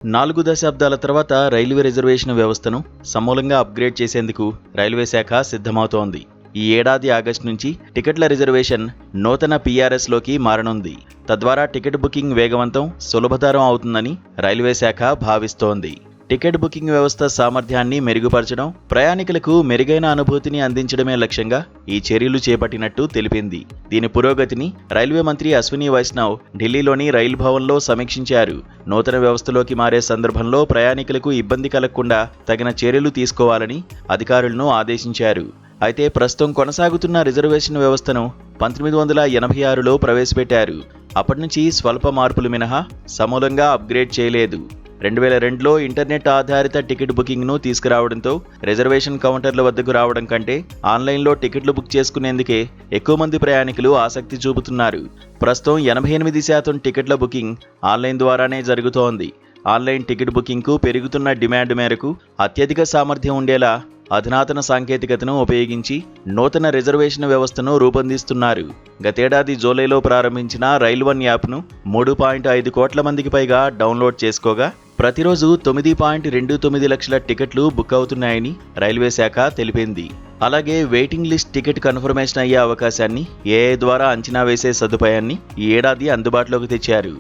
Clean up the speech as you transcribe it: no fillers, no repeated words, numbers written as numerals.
4 దశాబ్దాల తర్వాత railway reservation వ్యవస్థను సమూలంగా అప్గ్రేడ్ చేసేందుకు రైల్వే శాఖ సిద్ధమవుతోంది. ఈ ఏడాది ఆగస్టు నుంచి టికెట్ల రిజర్వేషన్ నూతన పీఆర్ఎస్లోకి మారనుంది. తద్వారా టికెట్ బుకింగ్ వేగవంతం, సులభతరం అవుతుందని రైల్వే శాఖ భావిస్తోంది. టికెట్ బుకింగ్ వ్యవస్థ సామర్థ్యాన్ని మెరుగుపరచడం, ప్రయాణికులకు మెరుగైన అనుభూతిని అందించడమే లక్ష్యంగా ఈ చర్యలు చేపట్టినట్టు తెలిపింది. దీని పురోగతిని రైల్వే మంత్రి అశ్విని వైష్ణవ్ ఢిల్లీలోని రైల్ భవన్లో సమీక్షించారు. నూతన వ్యవస్థలోకి మారే సందర్భంలో ప్రయాణికులకు ఇబ్బంది కలగకుండా తగిన చర్యలు తీసుకోవాలని అధికారులను ఆదేశించారు. అయితే ప్రస్తుతం కొనసాగుతున్న రిజర్వేషన్ వ్యవస్థను 1986లో ప్రవేశపెట్టారు. అప్పటి నుంచి స్వల్ప మార్పులు మినహా సమూలంగా అప్గ్రేడ్ చేయలేదు. 2002లో ఇంటర్నెట్ ఆధారిత టికెట్ బుకింగ్ను తీసుకురావడంతో రిజర్వేషన్ కౌంటర్ల వద్దకు రావడం కంటే ఆన్లైన్లో టికెట్లు బుక్ చేసుకునేందుకే ఎక్కువ మంది ప్రయాణికులు ఆసక్తి చూపుతున్నారు. ప్రస్తుతం 88% టికెట్ల బుకింగ్ ఆన్లైన్ ద్వారానే జరుగుతోంది. ఆన్లైన్ టికెట్ బుకింగ్కు పెరుగుతున్న డిమాండ్ మేరకు అత్యధిక సామర్థ్యం ఉండేలా అధునాతన సాంకేతికతను ఉపయోగించి నూతన రిజర్వేషన్ వ్యవస్థను రూపొందిస్తున్నారు. గతేడాది జూలైలో ప్రారంభించిన రైల్ వన్ యాప్ను 3.5 కోట్ల మందికి పైగా డౌన్లోడ్ చేసుకోగా ప్రతిరోజు 9.29 లక్షల టికెట్లు బుక్ అవుతున్నాయని రైల్వే శాఖ తెలిపింది. అలాగే వెయిటింగ్ లిస్ట్ టికెట్ కన్ఫర్మేషన్ అయ్యే అవకాశాన్ని ఏఐ ద్వారా అంచనా వేసే సదుపాయాన్ని ఈ ఏడాది అందుబాటులోకి తెచ్చారు.